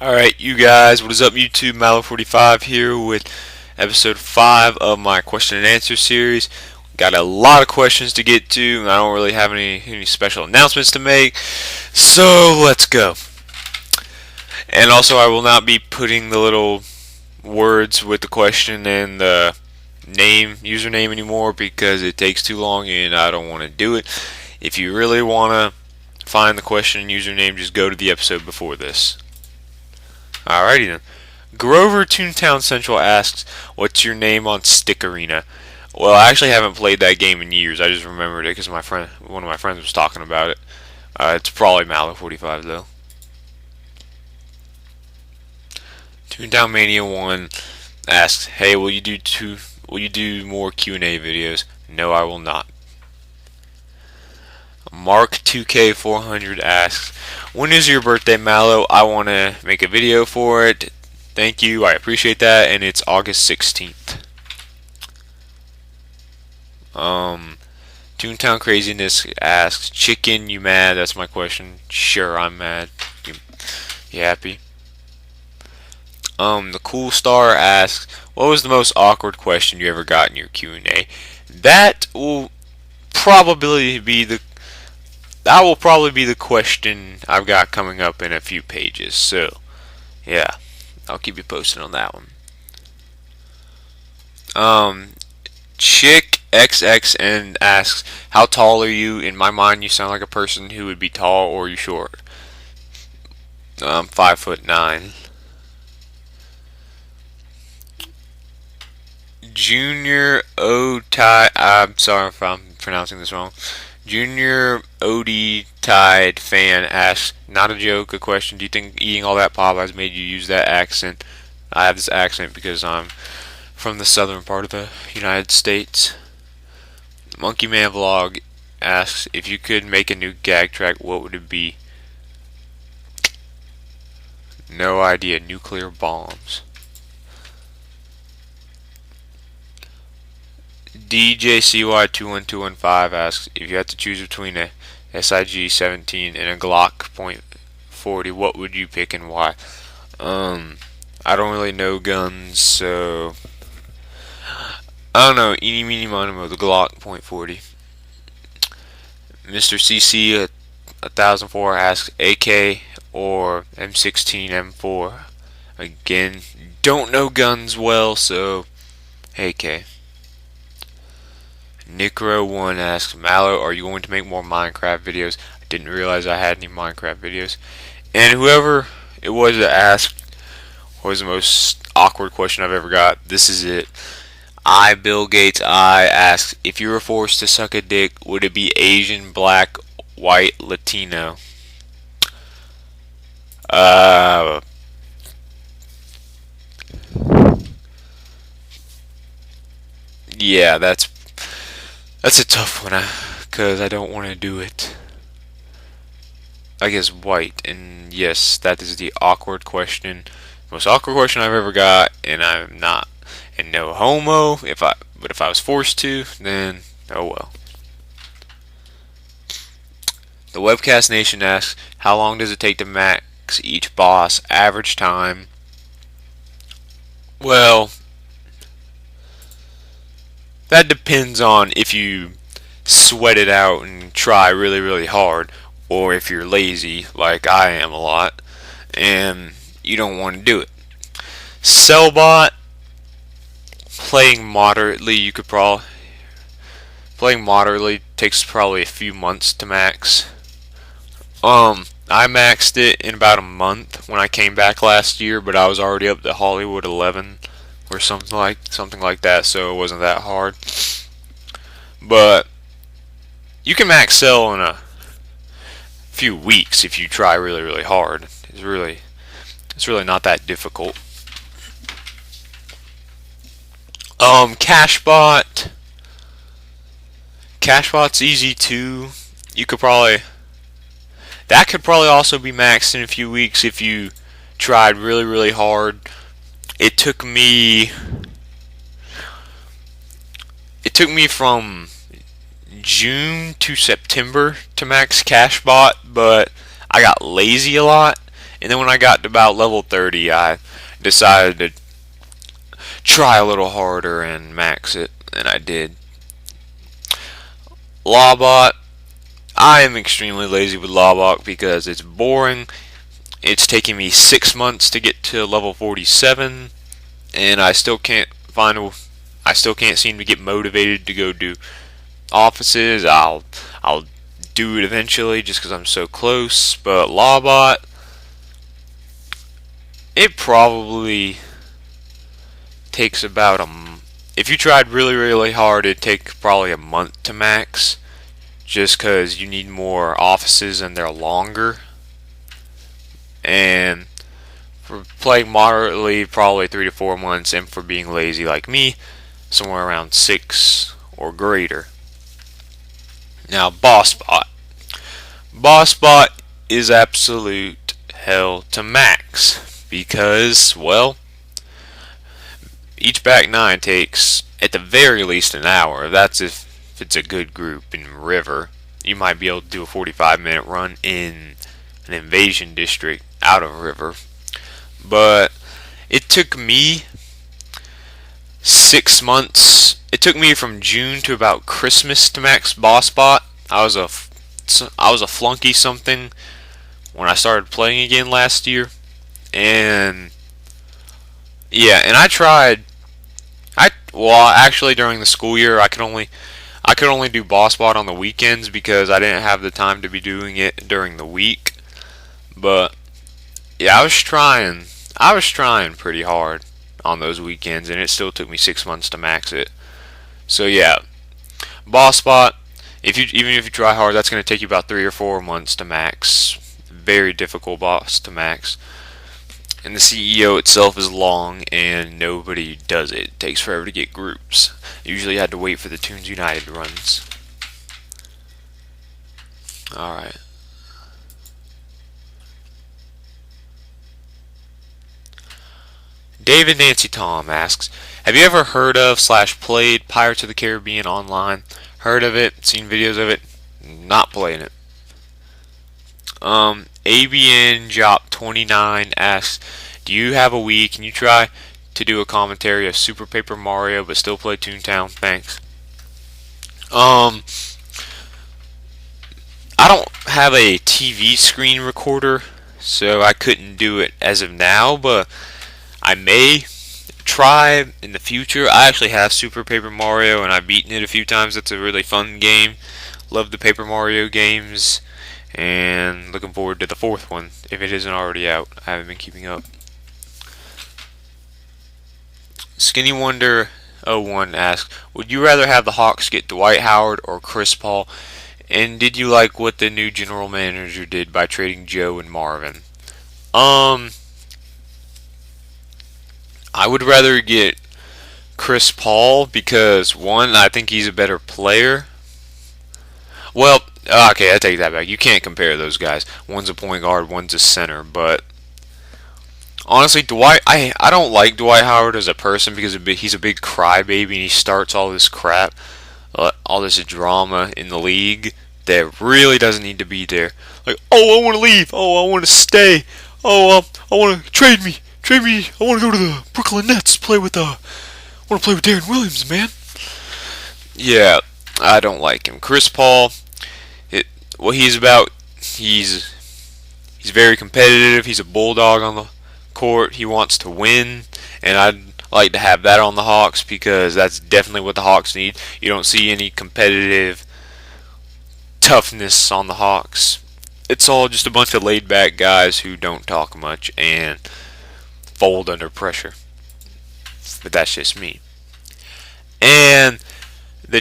Alright, you guys, what is up YouTube? Mallow45 here with episode 5 of my question and answer series. Got a lot of questions to get to, and I don't really have any special announcements to make, so let's go. And also, I will not be putting the little words with the question and the username anymore because it takes too long and I don't want to do it. If you really want to find the question and username, just go to the episode before this. Alrighty then. Grover Toontown Central asks, "What's your name on Stick Arena?" Well, I actually haven't played that game in years. I just remembered it because one of my friends was talking about it. It's probably Mallow45 though. Toontown Mania 1 asks, "Hey, will you do more Q&A videos?" No, I will not. Mark 2K400 asks, "When is your birthday, Mallow? I want to make a video for it. Thank you, I appreciate that, and it's August 16th. Toontown Craziness asks, "Chicken, you mad?" That's my question. Sure, I'm mad. You happy? The Cool Star asks, "What was the most awkward question you ever got in your Q&A?" That will probably be the question I've got coming up in a few pages. So, yeah, I'll keep you posted on that one. Chick XXN asks, "How tall are you? In my mind, you sound like a person who would be tall, or are you short?" I'm 5'9". Junior Otai, I'm sorry if I'm pronouncing this wrong. Junior OD Tide fan asks, not a joke, a question. Do you think eating all that Popeyes made you use that accent? I have this accent because I'm from the southern part of the United States. Monkey Man Vlog asks, if you could make a new gag track, what would it be? No idea. Nuclear bombs. DJCY21215 asks, if you had to choose between a SIG-17 and a Glock .40, what would you pick and why? I don't really know guns, so I don't know. Eeny, meeny, miny, mo, the Glock .40. Mr. CC 1004 asks, AK or M16 M4. Again, don't know guns well, so AK. Nicro1 asks, Mallow, are you going to make more Minecraft videos? I didn't realize I had any Minecraft videos. And whoever it was that asked what was the most awkward question I've ever got, this is it. Bill Gates asks, if you were forced to suck a dick, would it be Asian, black, white, Latino? Yeah, that's a tough one, because I don't want to do it. I guess white, and yes, that is the awkward question. Most awkward question I've ever got, and I'm not, and no homo. But if I was forced to, then oh well. The Webcast Nation asks, how long does it take to max each boss? Average time. Well, that depends on if you sweat it out and try really, really hard, or if you're lazy, like I am a lot, and you don't want to do it. Cellbot, playing moderately takes probably a few months to max. I maxed it in about a month when I came back last year, but I was already up to Hollywood 11 or something like that, so it wasn't that hard. But you can max Cell in a few weeks if you try really, really hard. It's really not that difficult. Cashbot's easy too. That could probably also be maxed in a few weeks if you tried really, really hard. It took me from June to September to max Cashbot, but I got lazy a lot And then when I got to about level 30, I decided to try a little harder and max it, and I did. Lawbot, I am extremely lazy with Lawbot because it's boring. It's taking me 6 months to get to level 47, and I still can't seem to get motivated to go do offices. I'll do it eventually just because I'm so close. But Lawbot, it probably takes about if you tried really hard, it'd take probably a month to max, just because you need more offices and they're longer. And for playing moderately, probably 3 to 4 months, and for being lazy like me, somewhere around 6 or greater. Now, Bossbot. Bossbot is absolute hell to max because, well, each back 9 takes at the very least an hour. That's if it's a good group in River. You might be able to do a 45-minute run in an invasion district out of River. But it took me 6 months. It took me from June to about Christmas to max Bossbot. I was a flunky something when I started playing again last year, and yeah, and I tried. Actually during the school year, I could only do Bossbot on the weekends because I didn't have the time to be doing it during the week. But yeah, I was trying pretty hard on those weekends, and it still took me 6 months to max it. So yeah, Bossbot, even if you try hard, that's going to take you about 3 or 4 months to max. Very difficult boss to max. And the CEO itself is long, and nobody does it. It takes forever to get groups. Usually you had to wait for the Toons United runs. Alright. David Nancy Tom asks, have you ever heard of / played Pirates of the Caribbean online? Heard of it, seen videos of it, not playing it. ABN Jop 29 asks, do you have a Wii? Can you try to do a commentary of Super Paper Mario but still play Toontown? Thanks. I don't have a TV screen recorder, so I couldn't do it as of now, but I may try in the future. I actually have Super Paper Mario, and I've beaten it a few times. It's a really fun game. Love the Paper Mario games, and looking forward to the 4th one, if it isn't already out. I haven't been keeping up. Skinny Wonder 01 asks, would you rather have the Hawks get Dwight Howard or Chris Paul? And did you like what the new general manager did by trading Joe and Marvin? I would rather get Chris Paul because, one, I think he's a better player. Well, okay, I take that back. You can't compare those guys. One's a point guard, one's a center. But honestly, I don't like Dwight Howard as a person because he's a big crybaby and he starts all this crap, all this drama in the league that really doesn't need to be there. Like, oh, I want to leave. Oh, I want to stay. Oh, I want to trade me. I want to go to the Brooklyn Nets. I want to play with Darren Williams, man. Yeah, I don't like him. Chris Paul, what he's about, he's very competitive. He's a bulldog on the court. He wants to win, and I'd like to have that on the Hawks because that's definitely what the Hawks need. You don't see any competitive toughness on the Hawks. It's all just a bunch of laid-back guys who don't talk much and fold under pressure. But that's just me. And the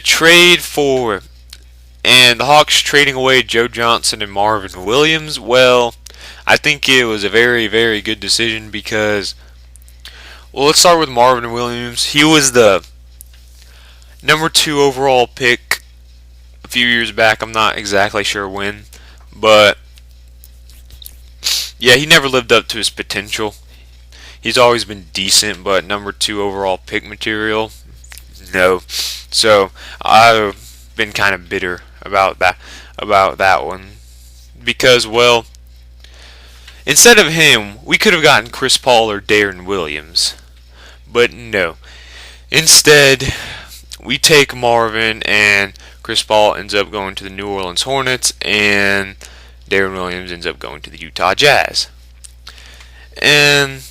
Hawks trading away Joe Johnson and Marvin Williams, well, I think it was a very, very good decision because, well, let's start with Marvin Williams. He was the number 2 overall pick a few years back. I'm not exactly sure when, but yeah, he never lived up to his potential. He's always been decent, but number 2 overall pick material, no. So I've been kind of bitter about that one because, well, Instead of him, we could have gotten Chris Paul or Darren Williams. But no. Instead, we take Marvin, and Chris Paul ends up going to the New Orleans Hornets, and Darren Williams ends up going to the Utah Jazz. And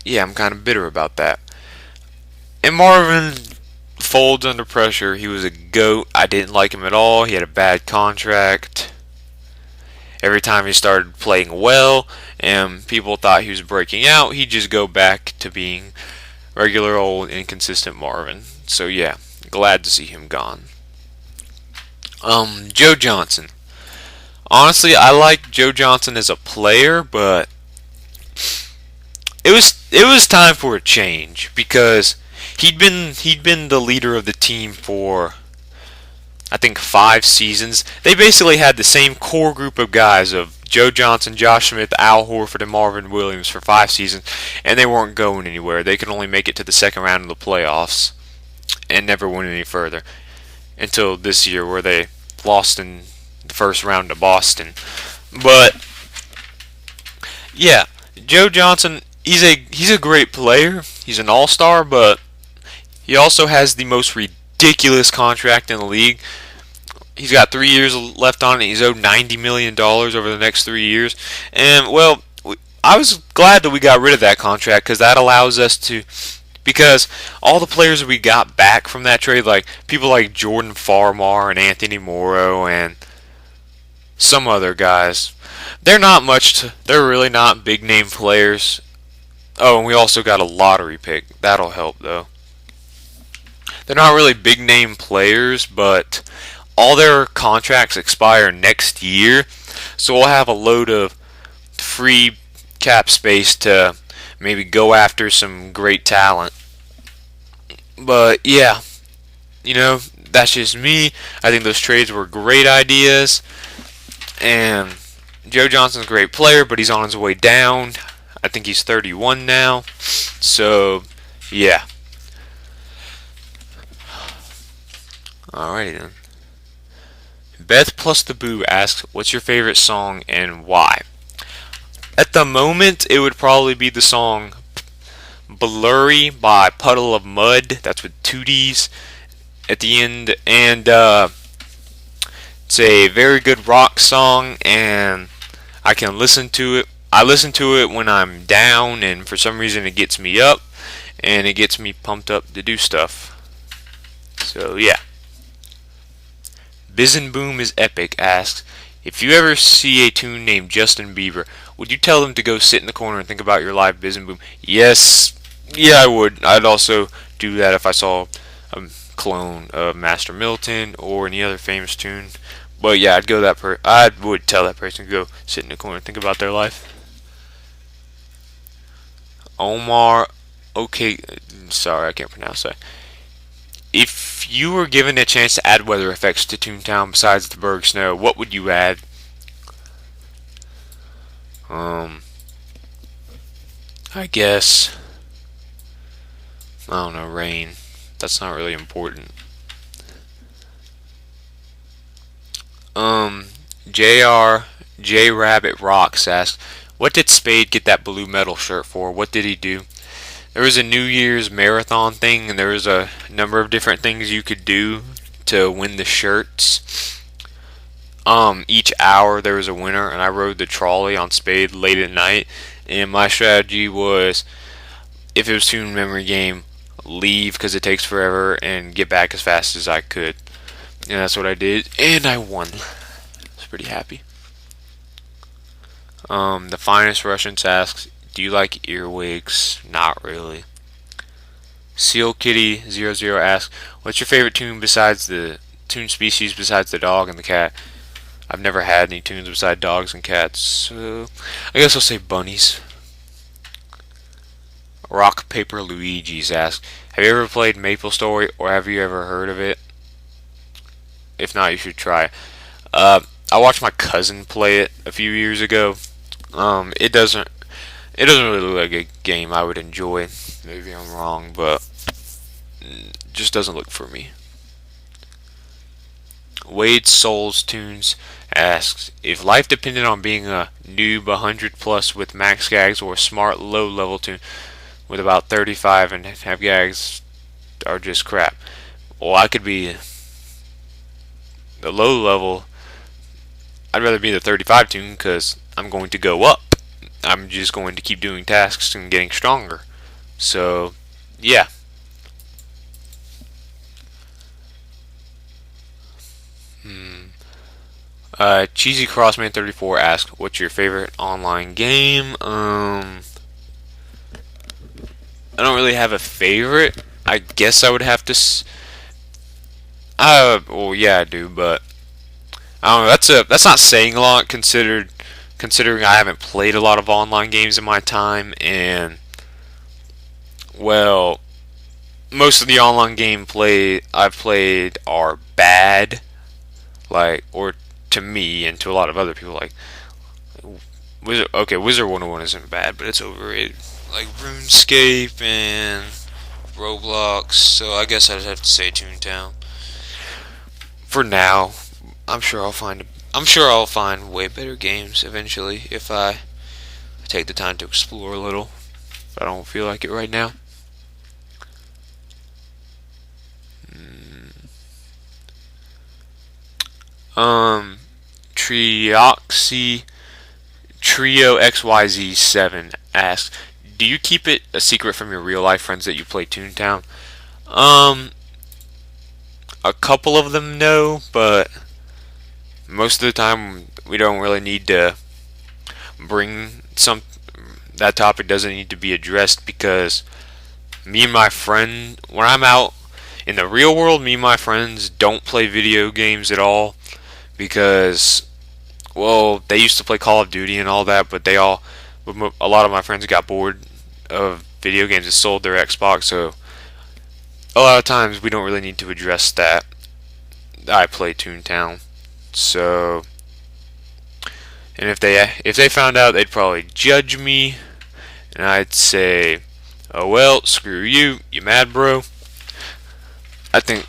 yeah, I'm kind of bitter about that. And Marvin folds under pressure. He was a GOAT. I didn't like him at all. He had a bad contract. Every time he started playing well and people thought he was breaking out, he'd just go back to being regular old inconsistent Marvin. So yeah, glad to see him gone. Joe Johnson. Honestly, I like Joe Johnson as a player, but it was time for a change because he'd been the leader of the team for I think 5 seasons. They basically had the same core group of guys of Joe Johnson, Josh Smith, Al Horford, and Marvin Williams for 5 seasons, and they weren't going anywhere. They could only make it to the second round of the playoffs and never went any further until this year where they lost in the first round to Boston. But yeah, Joe Johnson, he's a great player. He's an all-star, but he also has the most ridiculous contract in the league. He's got 3 years left on it. He's owed $90 million over the next 3 years. And, well, I was glad that we got rid of that contract because that allows us to, because all the players we got back from that trade, like people like Jordan Farmar and Anthony Morrow and some other guys, they're really not big name players. Oh, and we also got a lottery pick. That'll help, though. They're not really big name players, but all their contracts expire next year, so we'll have a load of free cap space to maybe go after some great talent. But yeah, that's just me. I think those trades were great ideas, and Joe Johnson's a great player, but he's on his way down. I think he's 31 now, so yeah. Alrighty then. Beth plus the Boo asks, what's your favorite song and why? At the moment, it would probably be the song Blurry by Puddle of Mud. That's with 2 D's at the end. And it's a very good rock song, and I can listen to it. I listen to it when I'm down, and for some reason it gets me up, and it gets me pumped up to do stuff. So yeah. Bizen Boom is Epic asks, if you ever see a tune named Justin Bieber, would you tell them to go sit in the corner and think about your life, Bizen Boom? Yes. Yeah, I would. I'd also do that if I saw a clone of Master Milton or any other famous tune. But yeah, I would tell that person to go sit in the corner and think about their life. Omar, okay, sorry, I can't pronounce that. If you were given a chance to add weather effects to Toontown besides the Berg Snow, what would you add? I guess, I don't know, rain. That's not really important. J Rabbit Rocks asks, what did Spade get that blue metal shirt for? What did he do? There was a New Year's marathon thing, and there was a number of different things you could do to win the shirts. Each hour there was a winner, and I rode the trolley on Spade late at night, and my strategy was, if it was Toon Memory Game, leave because it takes forever, and get back as fast as I could. And that's what I did, and I won. I was pretty happy. The Finest Russians asks, do you like earwigs? Not really. Seal Kitty 00 asks, what's your favorite tune species besides the dog and the cat? I've never had any tunes besides dogs and cats, so I guess I'll say bunnies. Rock Paper Luigi's asks, have you ever played Maple Story, or have you ever heard of it? If not, you should try it. I watched my cousin play it a few years ago. It doesn't really look like a game I would enjoy. Maybe I'm wrong, but it just doesn't look for me. Wade Souls Tunes asks, if life depended on being a noob 100 plus with max gags or a smart low level tune with about 35 and have gags are just crap. Well, I could be the low level. I'd rather be the 35 tune because I'm going to go up. I'm just going to keep doing tasks and getting stronger. So, yeah. Cheesy Crossman 34 asks, "What's your favorite online game?" I don't really have a favorite. I guess I would have to. Well, yeah, I do, but I don't know. That's not saying a lot considering I haven't played a lot of online games in my time, and well, most of the online game play I've played are bad, like or to me and to a lot of other people, like Wizard 101 isn't bad, but it's overrated. Like RuneScape and Roblox, so I guess I'd have to say Toontown. For now, I'm sure I'll find way better games eventually if I take the time to explore a little. But I don't feel like it right now. Um, Trioxy Trio XYZ7 asks, "Do you keep it a secret from your real life friends that you play Toontown?" Um, a couple of them know, but most of the time we don't really need to bring some. That topic doesn't need to be addressed because me and my friend, when I'm out in the real world, me and my friends don't play video games at all because, well, they used to play Call of Duty and all that, but a lot of my friends got bored of video games and sold their Xbox, so a lot of times we don't really need to address that. I play Toontown, so, and if they found out, they'd probably judge me, and I'd say, "Oh well, screw you, you mad, bro? I think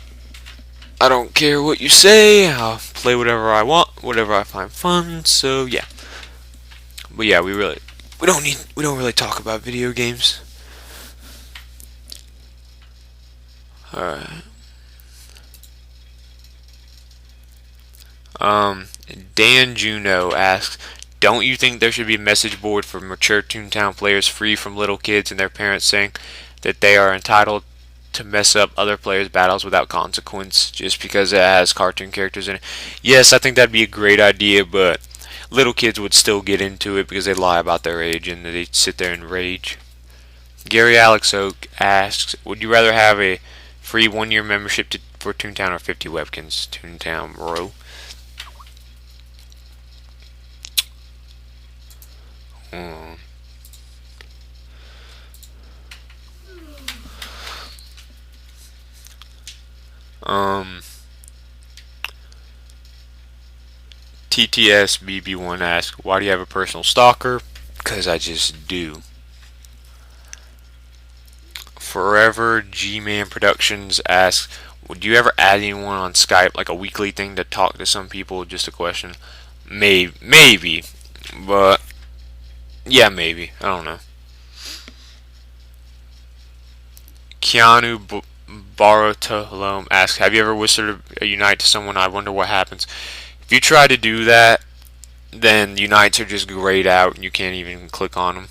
I don't care what you say. I'll play whatever I want, whatever I find fun." So yeah, but yeah, we don't really talk about video games. All right. Dan Juno asks, "Don't you think there should be a message board for mature Toontown players free from little kids and their parents saying that they are entitled to mess up other players' battles without consequence just because it has cartoon characters in it?" Yes, I think that'd be a great idea, but little kids would still get into it because they lie about their age and they sit there and rage. Gary Alex Oak asks, "Would you rather have a free 1 year membership for Toontown or 50 webkins?" Toontown, bro. Hmm. Um, TTSBB1 asks, "Why do you have a personal stalker?" Because I just do. Forever G-Man Productions asks, "Would you ever add anyone on Skype, like a weekly thing to talk to some people?" Just a question. Maybe, but yeah, maybe. I don't know. Keanu Barotolome asks, "Have you ever whispered a unite to someone? I wonder what happens." If you try to do that, then unites are just grayed out and you can't even click on them.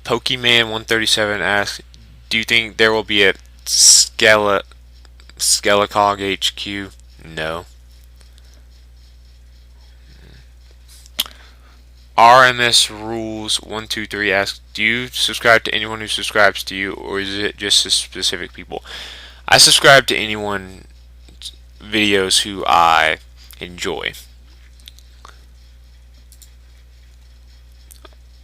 Pokemon 137 asks, "Do you think there will be a Skelecog HQ?" No. RMS Rules 123 asks, "Do you subscribe to anyone who subscribes to you, or is it just to specific people?" I subscribe to anyone videos who I enjoy.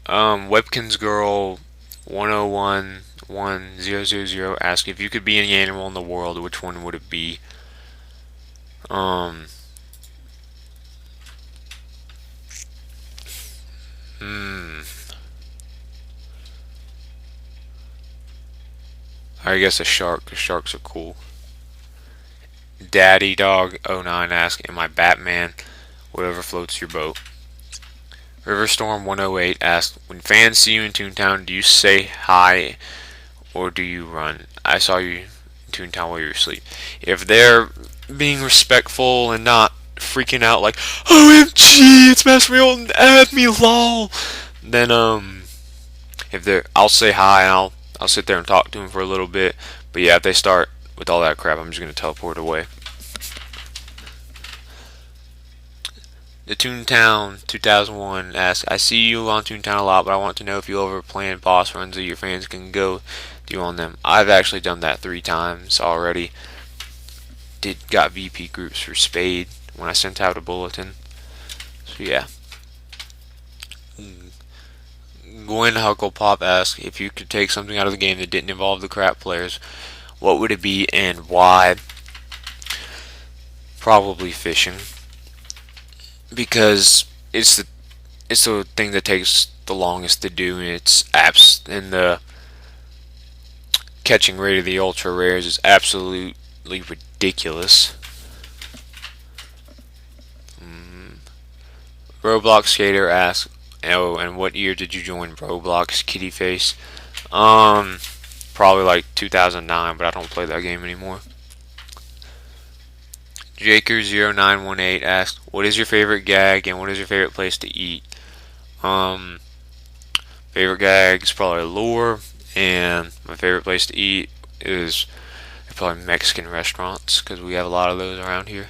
Webkins Girl 1011000 asks, "If you could be any animal in the world, which one would it be?" Um, hmm. I guess a shark, because sharks are cool. Daddy Dog 09 asks, am I Batman? Whatever floats your boat. Riverstorm 108 asks, when fans see you in Toontown, do you say hi or do you run? I saw you in Toontown while you were asleep. If they're being respectful and not freaking out like, OMG, it's Master Milton, add me, lol, then if they're, I'll say hi and I'll sit there and talk to them for a little bit. But yeah, if they start with all that crap, I'm just gonna teleport away. The Toontown 2001 asks, I see you on Toontown a lot, but I want to know if you ever plan boss runs that your fans can go do on them. I've actually done that 3 times already. Got VP groups for Spade when I sent out a bulletin. So yeah. Gwen Hucklepop asks, if you could take something out of the game that didn't involve the crap players, what would it be and why? Probably fishing, because it's the thing that takes the longest to do, and it's apps, and the catching rate of the ultra rares is absolutely ridiculous. Roblox Skater asks, oh, and what year did you join Roblox, kitty face? Probably like 2009, but I don't play that game anymore. Jaker0918 asks, what is your favorite gag and what is your favorite place to eat? Favorite gag is probably lore, and my favorite place to eat is probably Mexican restaurants, because we have a lot of those around here.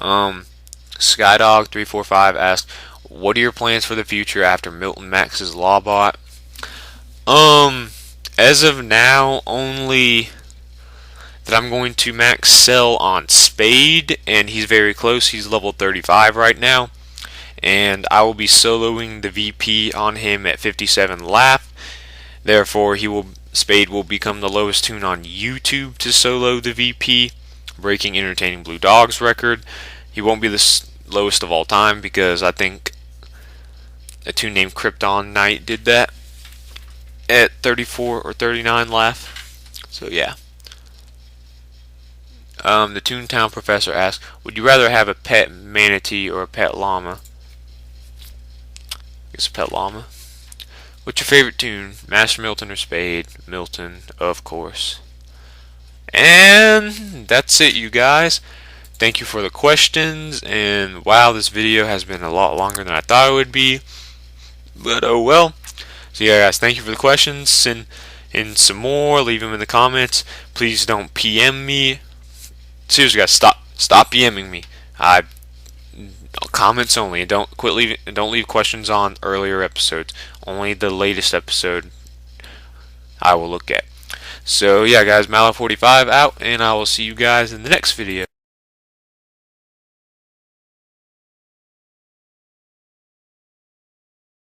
Skydog345 asks, what are your plans for the future after Milton maxes Lawbot? As of now, only that I'm going to max sell on Spade, and he's very close. He's level 35 right now, and I will be soloing the VP on him at 57 Laugh. Therefore, Spade will become the lowest toon on YouTube to solo the VP, breaking Entertaining Blue Dog's record. He won't be the lowest of all time, because I think a toon named Krypton Knight did that at 34 or 39 Laugh. So yeah. The Toontown Professor asks, would you rather have a pet manatee or a pet llama? I guess a pet llama. What's your favorite toon? Master Milton or Spade? Milton, of course. And that's it, you guys. Thank you for the questions, and wow, this video has been a lot longer than I thought it would be, but oh well. So yeah, guys, thank you for the questions. Send in some more, leave them in the comments. Please don't PM me. Seriously, guys, stop PMing me. Comments only, and don't leave questions on earlier episodes. Only the latest episode I will look at. So yeah, guys, Mallow45 out, and I will see you guys in the next video.